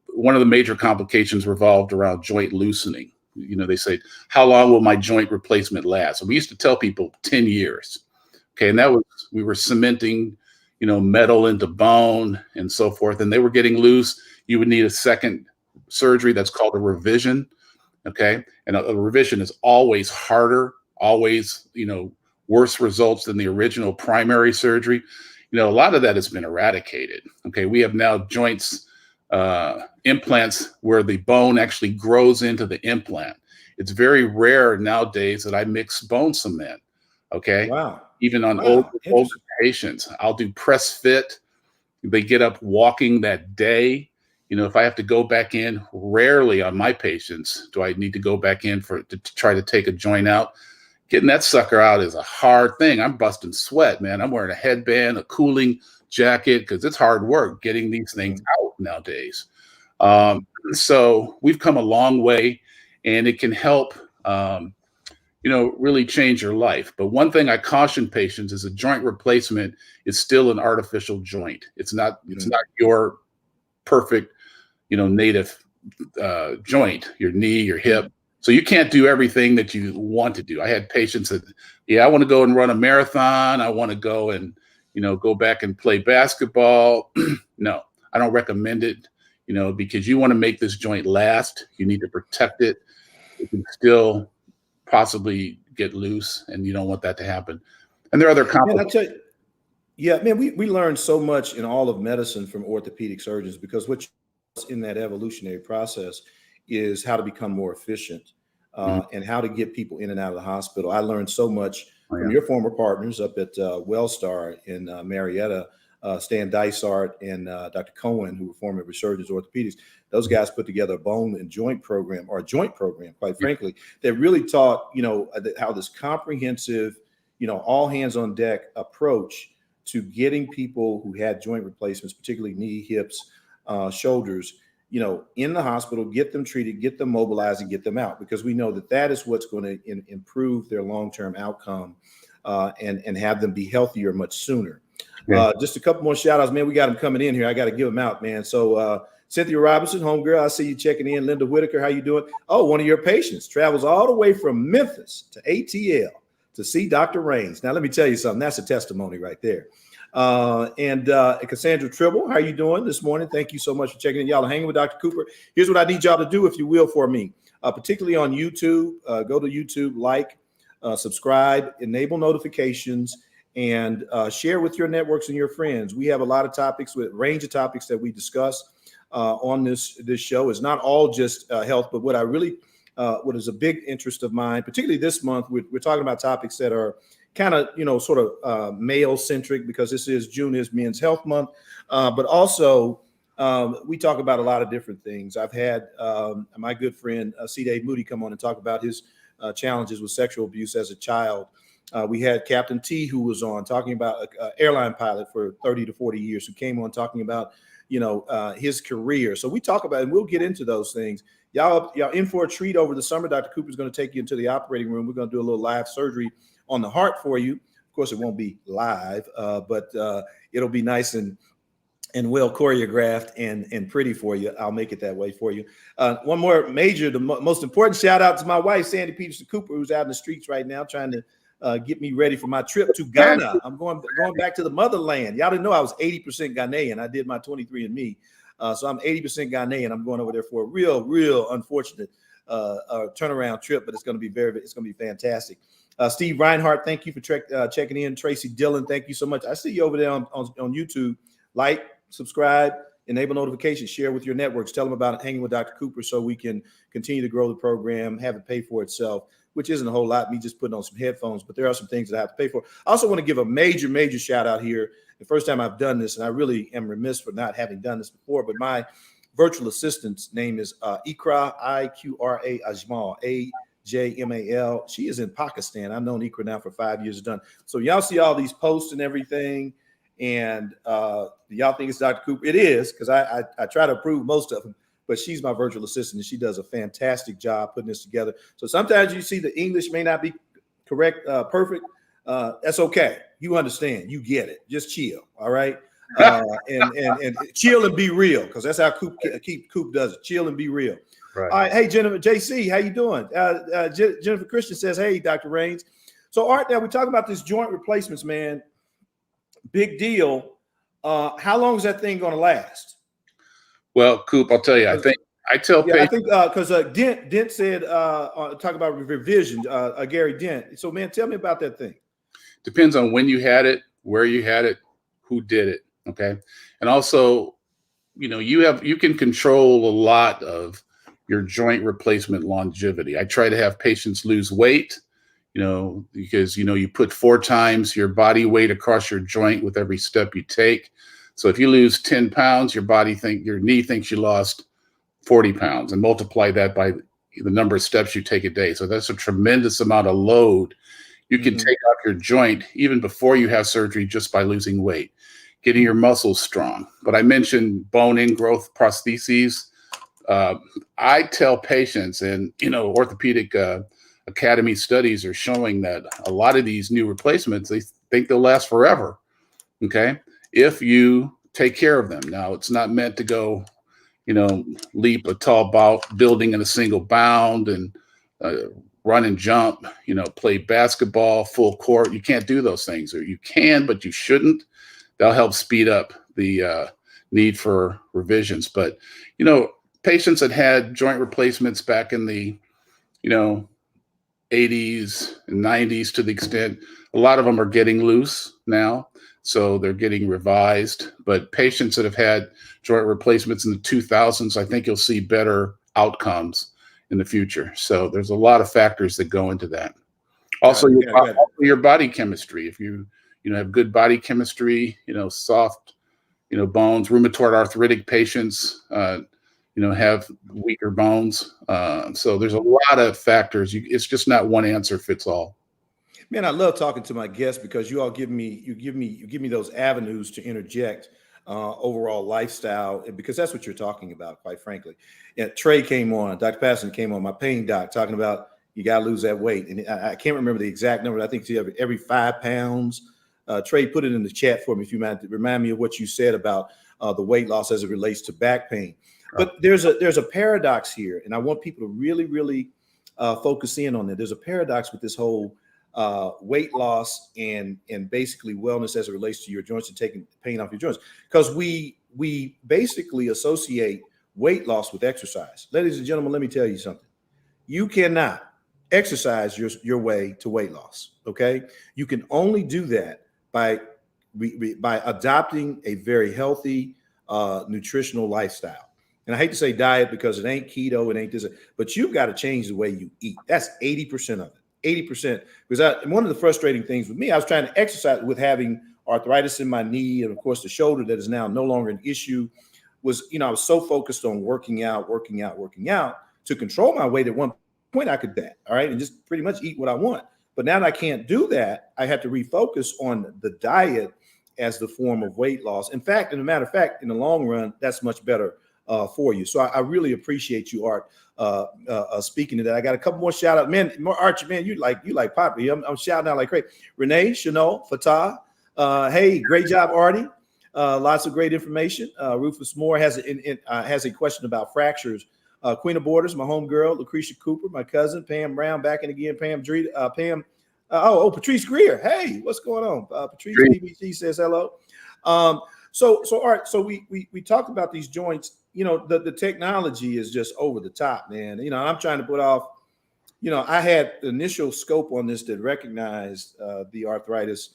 one of the major complications revolved around joint loosening. They say, how long will my joint replacement last? And we used to tell people 10 years. Okay. And we were cementing, metal into bone and so forth. And they were getting loose. You would need a second surgery that's called a revision. Okay. And a revision is always harder, always, worse results than the original primary surgery. A lot of that has been eradicated. Okay. We have now joints, implants where the bone actually grows into the implant. It's very rare nowadays that I mix bone cement. Okay. Wow. Even on older patients, I'll do press fit. They get up walking that day. If I have to go back in, rarely on my patients do I need to go back in to try to take a joint out. Getting that sucker out is a hard thing. I'm busting sweat, man. I'm wearing a headband, a cooling jacket, because it's hard work getting these things out nowadays. So we've come a long way, and it can help, really change your life. But one thing I caution patients is a joint replacement is still an artificial joint. It's not your perfect, native joint, your knee, your hip. So you can't do everything that you want to do. I had patients that, I want to go and run a marathon. I want to go and, go back and play basketball. No, I don't recommend it, because you want to make this joint last. You need to protect it. It can still possibly get loose, and you don't want that to happen. And there are other complications. We learned so much in all of medicine from orthopedic surgeons, because what's in that evolutionary process is how to become more efficient and how to get people in and out of the hospital. I learned so much from your former partners up at Wellstar in Marietta, Stan Dysart and Dr. Cohen, who were former resurgence orthopedics. Those guys put together a bone and joint program, or a joint program, quite frankly, that really taught, how this comprehensive, all hands on deck approach to getting people who had joint replacements, particularly knee, hips, shoulders, in the hospital, get them treated, get them mobilized, and get them out, because we know that is what's going to improve their long-term outcome and have them be healthier much sooner. Just a couple more shout outs, man. We got them coming in here. I got to give them out, man. So Cynthia Robinson, homegirl, I see you checking in. Linda Whitaker, how you doing? Oh, one of your patients travels all the way from Memphis to ATL to see Dr. Raines. Now, let me tell you something. That's a testimony right there. And Cassandra Tribble, how you doing this morning? Thank you so much for checking in. Y'all are hanging with Dr. Cooper. Here's what I need y'all to do, if you will, for me. particularly on YouTube. Go to YouTube, subscribe, enable notifications, and share with your networks and your friends. We have a lot of topics, with range of topics that we discuss on this show. It's not all just health, but what is a big interest of mine, particularly this month, we're talking about topics that are kind of, sort of male centric, because June is Men's Health Month. But also we talk about a lot of different things. I've had my good friend C. Dave Moody come on and talk about his challenges with sexual abuse as a child. We had Captain T, who was on talking about an airline pilot for 30 to 40 years, who came on talking about, his career. So we talk about, and we'll get into those things. Y'all in for a treat over the summer. Dr. Cooper's going to take you into the operating room. We're going to do a little live surgery on the heart for you. Of course, it won't be live, but it'll be nice and well choreographed and pretty for you. I'll make it that way for you. One more major, the most important shout out to my wife, Sandy Peterson Cooper, who's out in the streets right now trying to get me ready for my trip to Ghana. I'm going back to the motherland. Y'all didn't know I was 80% Ghanaian. I did my 23andMe. So I'm 80% Ghanaian. I'm going over there for a real unfortunate turnaround trip, but it's going to be fantastic. Steve Reinhardt, thank you for checking in. Tracy Dillon, thank you so much. I see you over there on YouTube. Like, subscribe, enable notifications, share with your networks. Tell them about Hanging with Dr. Cooper so we can continue to grow the program, have it pay for itself, which isn't a whole lot, me just putting on some headphones, but there are some things that I have to pay for. I also want to give a major shout out here. The first time I've done this, and I really am remiss for not having done this before, but my virtual assistant's name is Ikra, I-Q-R-A Ajmal, A-J-M-A-L. She is in Pakistan. I've known Ikra now for 5 years done. So y'all see all these posts and everything, and y'all think it's Dr. Cooper. It is, because I try to approve most of them, but she's my virtual assistant, and she does a fantastic job putting this together. So sometimes you see the English may not be correct, perfect. That's okay. You understand. You get it. Just chill. All right. And chill and be real, because that's how Coop does it. Chill and be real. Right. All right. Hey, Jennifer, JC, how you doing? Jennifer Christian says, hey, Dr. Raines. So, Art, now we're talking about this joint replacements, man. Big deal. How long is that thing going to last? Well, Coop, I'll tell you, I tell patients. I think because Dent said, talk about revision, Gary Dent. So, man, tell me about that thing. Depends on when you had it, where you had it, who did it. Okay. And also, you can control a lot of your joint replacement longevity. I try to have patients lose weight, because, you put 4 times your body weight across your joint with every step you take. So if you lose 10 pounds, your knee thinks you lost 40 pounds, and multiply that by the number of steps you take a day. So that's a tremendous amount of load you can take off your joint even before you have surgery, just by losing weight, getting your muscles strong. But I mentioned bone ingrowth prostheses. I tell patients, and Orthopedic Academy studies are showing that a lot of these new replacements, they think they'll last forever. Okay, if you take care of them. Now, it's not meant to go, leap a tall building in a single bound and run and jump, play basketball full court. You can't do those things, or you can, but you shouldn't. They'll help speed up the need for revisions. But, patients that had joint replacements back in the, 80s and 90s, to the extent, a lot of them are getting loose now. So they're getting revised. But patients that have had joint replacements in the 2000s, I think you'll see better outcomes in the future. So there's a lot of factors that go into that. Also, your body chemistry. If you have good body chemistry, soft, bones. Rheumatoid arthritic patients, have weaker bones. So there's a lot of factors. It's just not one answer fits all. Man, I love talking to my guests, because you all give me those avenues to interject overall lifestyle, because that's what you're talking about, quite frankly. Yeah, Trey came on, Dr. Patterson came on, my pain doc, talking about you got to lose that weight. And I can't remember the exact number. I think it's every 5 pounds. Trey, put it in the chat for me if you might, remind me of what you said about the weight loss as it relates to back pain. But there's a paradox here, and I want people to really focus in on it. There's a paradox with this whole weight loss and basically wellness as it relates to your joints and taking pain off your joints, because we basically associate weight loss with exercise. Ladies and gentlemen, let me tell you something. you cannot exercise your way to weight loss. Okay. You can only do that by adopting a very healthy nutritional lifestyle. And I hate to say diet because it ain't keto, it ain't this, but you've got to change the way you eat. That's 80% of it. 80%. Because one of the frustrating things with me, I was trying to exercise with having arthritis in my knee, and of course the shoulder that is now no longer an issue, was, I was so focused on working out to control my weight. At one point I could do that, all right, and just pretty much eat what I want. But now that I can't do that, I have to refocus on the diet as the form of weight loss. In fact, in a matter of fact, in the long run, that's much better for you. So I really appreciate you, Art, speaking to that. I got a couple more shout out, man. More Archie, man, you like Popeye. I'm shouting out like crazy. Renee, Chanel, Fatah. Hey, great job, Artie. Lots of great information. Rufus Moore has a question about fractures. Queen of Borders, my homegirl, Lucretia Cooper, my cousin, Pam Brown, back in again, Pam Patrice Greer. Hey, what's going on? Patrice BBC says hello. So Art, so we talked about these joints. The technology is just over the top, man. I'm trying to put off, I had the initial scope on this that recognized the arthritis.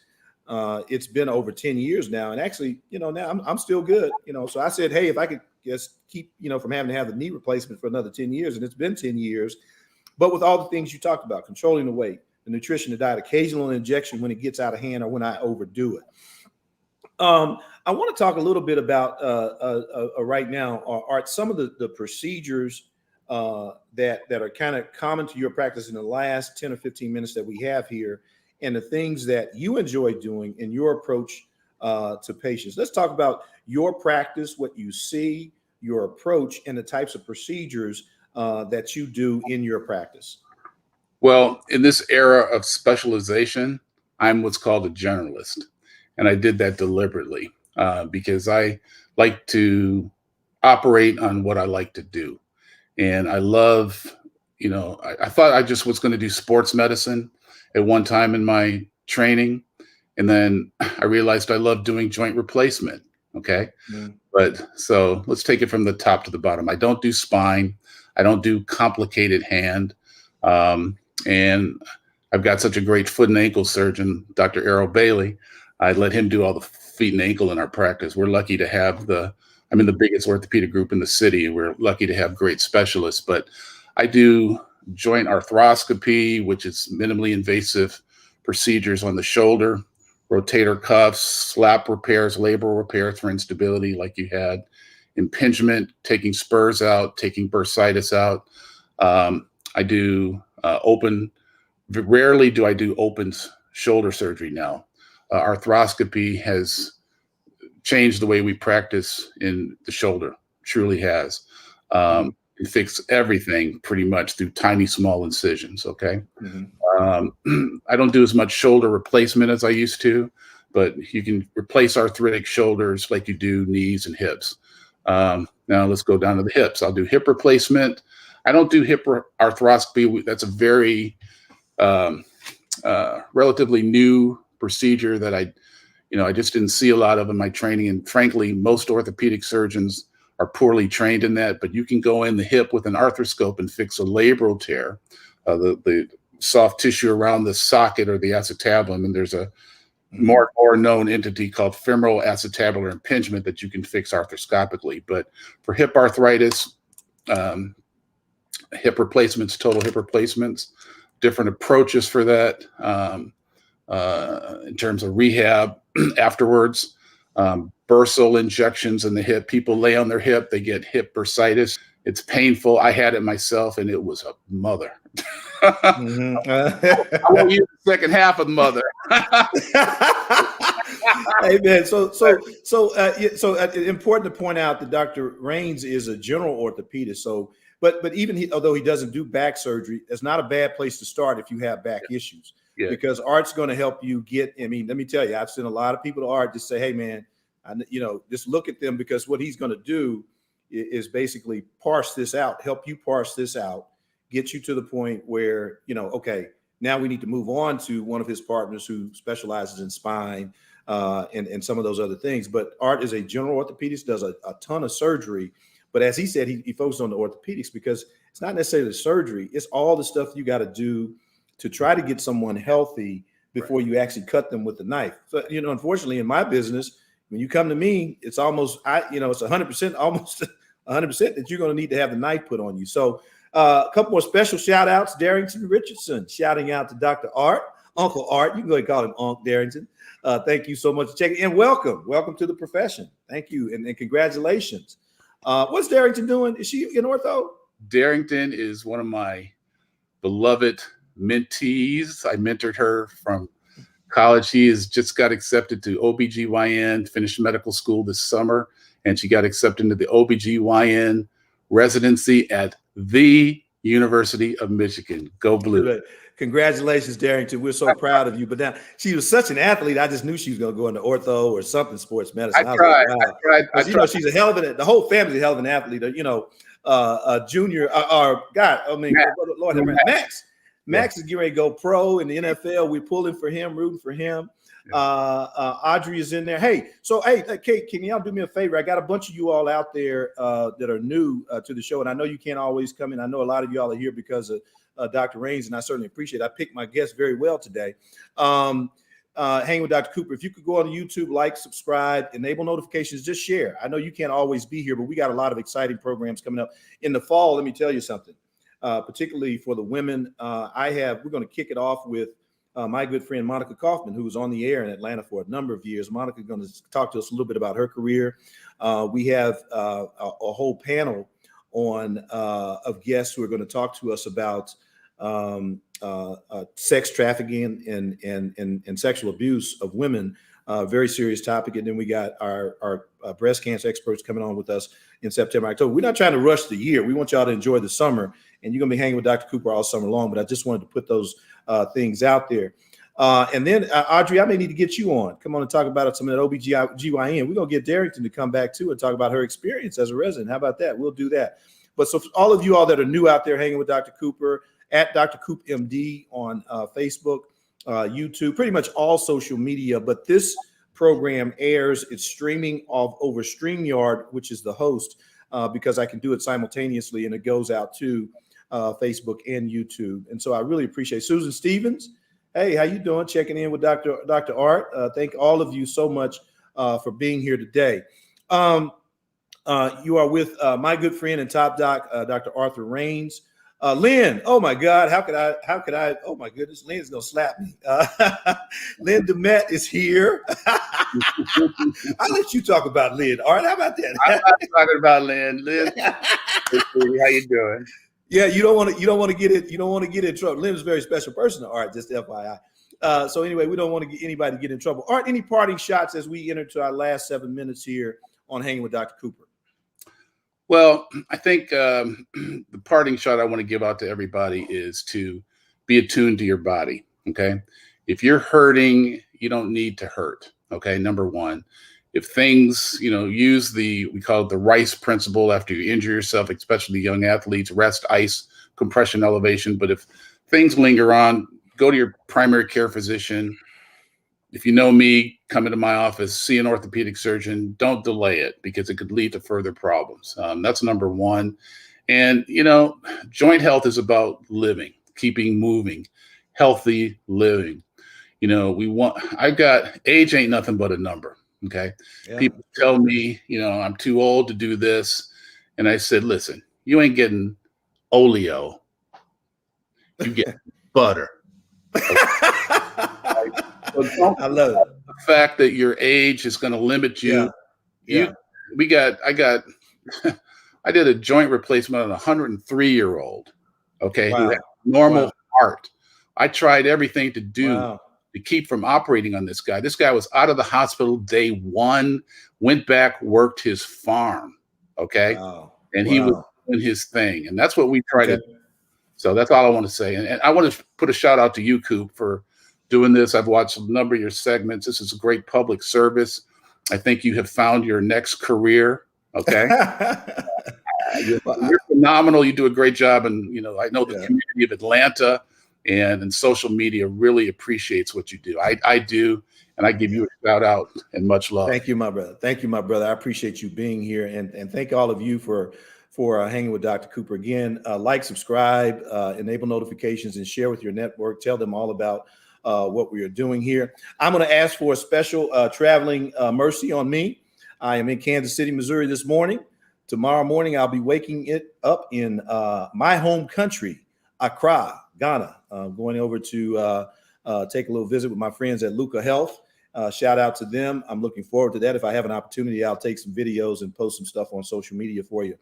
It's been over 10 years now. And actually, now I'm still good, so I said, hey, if I could just keep, from having to have the knee replacement for another 10 years, and it's been 10 years, but with all the things you talked about, controlling the weight, the nutrition, the diet, occasional injection when it gets out of hand or when I overdo it. I want to talk a little bit about right now, Art, some of the procedures that are kind of common to your practice in the last 10 or 15 minutes that we have here, and the things that you enjoy doing in your approach to patients. Let's talk about your practice, what you see, your approach, and the types of procedures that you do in your practice. Well, in this era of specialization, I'm what's called a generalist. And I did that deliberately because I like to operate on what I like to do. And I love, I thought I just was going to do sports medicine at one time in my training. And then I realized I love doing joint replacement. Okay. Mm. But so let's take it from the top to the bottom. I don't do spine. I don't do complicated hand. And I've got such a great foot and ankle surgeon, Dr. Errol Bailey. I let him do all the feet and ankle in our practice. We're lucky to have I'm in the biggest orthopedic group in the city. We're lucky to have great specialists, but I do joint arthroscopy, which is minimally invasive procedures on the shoulder, rotator cuffs, slap repairs, labral repairs for instability like you had, impingement, taking spurs out, taking bursitis out. I do rarely do I do open shoulder surgery now. Arthroscopy has changed the way we practice in the shoulder, truly has. It fixes everything pretty much through tiny, small incisions, okay? Mm-hmm. I don't do as much shoulder replacement as I used to, but you can replace arthritic shoulders like you do knees and hips. Now let's go down to the hips. I'll do hip replacement. I don't do hip arthroscopy. That's a very relatively new procedure that I just didn't see a lot of in my training. And frankly, most orthopedic surgeons are poorly trained in that, but you can go in the hip with an arthroscope and fix a labral tear, the soft tissue around the socket or the acetabulum. And there's a more known entity called femoral acetabular impingement that you can fix arthroscopically. But for hip arthritis, hip replacements, total hip replacements, different approaches for that. In terms of rehab afterwards, bursal injections in the hip. People lay on their hip, they get hip bursitis. It's painful. I had it myself, and it was a mother. Mm-hmm. I won't use the second half of mother. Hey man, so important to point out that Dr. Rains is a general orthopedist. So, but even although he doesn't do back surgery, it's not a bad place to start if you have back issues. Yeah. Because Art's going to help you get. I mean, let me tell you, I've sent a lot of people to Art to say, "Hey, man, just look at them," because what he's going to do is basically parse this out, help you parse this out, get you to the point where okay, now we need to move on to one of his partners who specializes in spine and some of those other things. But Art is a general orthopedist, does a ton of surgery, but as he said, he focuses on the orthopedics because It's not necessarily the surgery. It's all the stuff you got to do to try to get someone healthy before you actually cut them with the knife. So, unfortunately in my business, when you come to me, it's almost, it's 100%, almost 100% that you're going to need to have the knife put on you. So a couple more special shout outs. Darrington Richardson, shouting out to Dr. Art, Uncle Art. You can go ahead and call him Unc Darrington. Thank you so much for checking in. Welcome to the profession. Thank you. And congratulations. What's Darrington doing? Is she in ortho? Darrington is one of my beloved mentees. I mentored her from college. She has just got accepted to OBGYN, finished medical school this summer, and she got accepted into the OBGYN residency at the University of Michigan. Go Blue. Congratulations, Darrington. We're so proud of you. But now, she was such an athlete. I just knew she was going to go into ortho or something, sports medicine. I tried. She's a hell of the whole family's a hell of an athlete. Junior, Lord, Max is getting ready to go pro in the NFL. We're pulling for him, rooting for him. Audrey is in there. Hey, Kate, can y'all do me a favor? I got a bunch of you all out there that are new to the show, and I know you can't always come in. I know a lot of y'all are here because of Dr. Raines, and I certainly appreciate it. I picked my guests very well today. Hanging with Dr. Cooper. If you could go on YouTube, like, subscribe, enable notifications, just share. I know you can't always be here, but we got a lot of exciting programs coming up in the fall. Let me tell you something, particularly for the women. We're going to kick it off with my good friend Monica Kaufman, who was on the air in Atlanta for a number of years. Monica is going to talk to us a little bit about her career. We have a whole panel of guests who are going to talk to us about sex trafficking and sexual abuse of women. Very serious topic. And then we got our breast cancer experts coming on with us in September, October. We're not trying to rush the year. We want y'all to enjoy the summer, and you're going to be hanging with Dr. Cooper all summer long. But I just wanted to put those things out there. And then Audrey, I may need to get you on. Come on and talk about some of that OBGYN. We're going to get Darrington to come back too and talk about her experience as a resident. How about that? We'll do that. But so for all of you all that are new out there hanging with Dr. Cooper, at Dr. Coop MD on Facebook, YouTube, pretty much all social media. But this program airs, it's streaming over StreamYard, which is the host, because I can do it simultaneously, and it goes out to Facebook and YouTube. And so I really appreciate Susan Stevens. Hey, how you doing? Checking in with Dr. Art. Thank all of you so much for being here today. You are with my good friend and top doc, Dr. Arthur Raines. Lynn, oh my God, how could I, oh my goodness, Lynn's gonna slap me. Lynn DeMette is here. I'll let you talk about Lynn. All right, how about that? I'm not talking about Lynn. Lynn, how you doing? Yeah, you don't want to get in trouble. Lynn's a very special person to Art, just FYI. So anyway, we don't want to get anybody to get in trouble. Art, any parting shots as we enter to our last 7 minutes here on Hanging with Dr. Cooper? Well, I think the parting shot I want to give out to everybody is to be attuned to your body. Okay. If you're hurting, you don't need to hurt. Okay. Number one, if things, use we call it the RICE principle after you injure yourself, especially young athletes, rest, ice, compression, elevation. But if things linger on, go to your primary care physician. If you know me, come into my office, see an orthopedic surgeon. Don't delay it because it could lead to further problems. That's number one. And, joint health is about living, keeping moving, healthy living. Age ain't nothing but a number. Okay. Yeah. People tell me, I'm too old to do this. And I said, listen, you ain't getting oleo. You get butter. I love it. The fact that your age is going to limit you. Yeah. I did a joint replacement on a 103-year-old. Okay. Wow. Who had normal heart. I tried everything to do to keep from operating on this guy. This guy was out of the hospital day one, went back, worked his farm. Okay. Wow. And he was doing his thing. And that's what we try to do. So that's all I want to say. And I want to put a shout out to you, Coop, for doing this. I've watched a number of your segments. This is a great public service. I think you have found your next career. Okay. You're phenomenal. You do a great job. And, I know the community of Atlanta and social media really appreciates what you do. I do. And I give you a shout out and much love. Thank you, my brother. I appreciate you being here. And thank all of you for for hanging with Dr. Cooper. Again, like, subscribe, enable notifications, and share with your network. Tell them all about what we are doing here. I'm going to ask for a special traveling mercy on me. I am in Kansas City, Missouri this morning. Tomorrow morning, I'll be waking it up in my home country, Accra, Ghana. Going over to take a little visit with my friends at Luca Health. Shout out to them. I'm looking forward to that. If I have an opportunity, I'll take some videos and post some stuff on social media for you.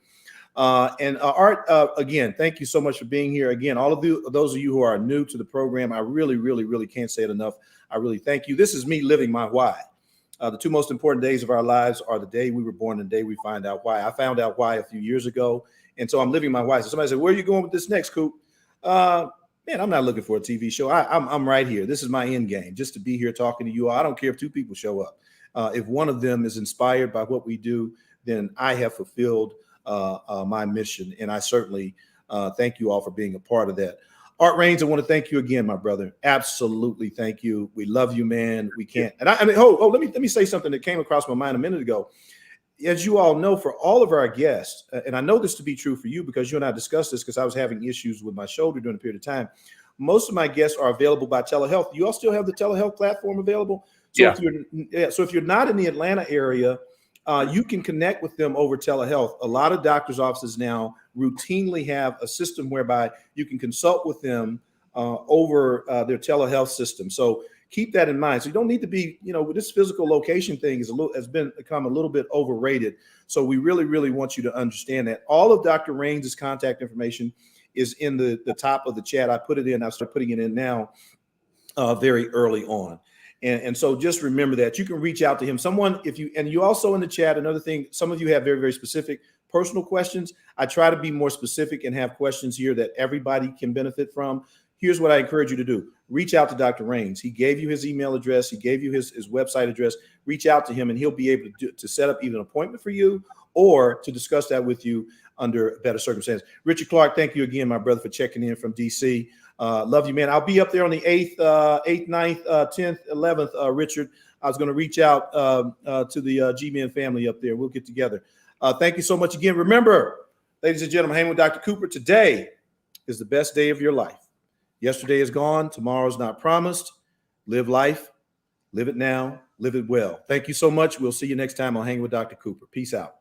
Art, again, thank you so much for being here. Again, all of those of you who are new to the program, I really, really, really can't say it enough. I really thank you. This is me living my why. The two most important days of our lives are the day we were born and the day we find out why. I found out why a few years ago, and so I'm living my why. So somebody said, "Where are you going with this next, Coop?" Man, I'm not looking for a TV show. I'm right here. This is my end game, just to be here talking to you all. I don't care if 2 people show up. If one of them is inspired by what we do, then I have fulfilled my mission, and I certainly thank you all for being a part of that. Art Raines, I want to thank you again, my brother. Absolutely, thank you. We love you, man. We can't. And I mean, let me say something that came across my mind a minute ago. As you all know, for all of our guests, and I know this to be true for you because you and I discussed this because I was having issues with my shoulder during a period of time. Most of my guests are available by telehealth. You all still have the telehealth platform available? So if you're not in the Atlanta area, you can connect with them over telehealth. A lot of doctors' offices now routinely have a system whereby you can consult with them over their telehealth system. So keep that in mind. So you don't need to be, this physical location thing has become a little bit overrated. So we really, really want you to understand that. All of Dr. Raines' contact information is in the top of the chat. I put it in. I start putting it in now very early on. And so just remember that you can reach out to him. You also in the chat, another thing, some of you have very, very specific personal questions. I try to be more specific and have questions here that everybody can benefit from. Here's what I encourage you to do. Reach out to Dr. Raines. He gave you his email address. He gave you his website address. Reach out to him and he'll be able to set up either an appointment for you or to discuss that with you under better circumstances. Richard Clark, thank you again, my brother, for checking in from DC. Love you, man. I'll be up there on the 8th, 9th, 10th, 11th, Richard. I was going to reach out to the G-Men family up there. We'll get together. Thank you so much again. Remember, ladies and gentlemen, hanging with Dr. Cooper, today is the best day of your life. Yesterday is gone. Tomorrow's not promised. Live life. Live it now. Live it well. Thank you so much. We'll see you next time on Hanging with Dr. Cooper. Peace out.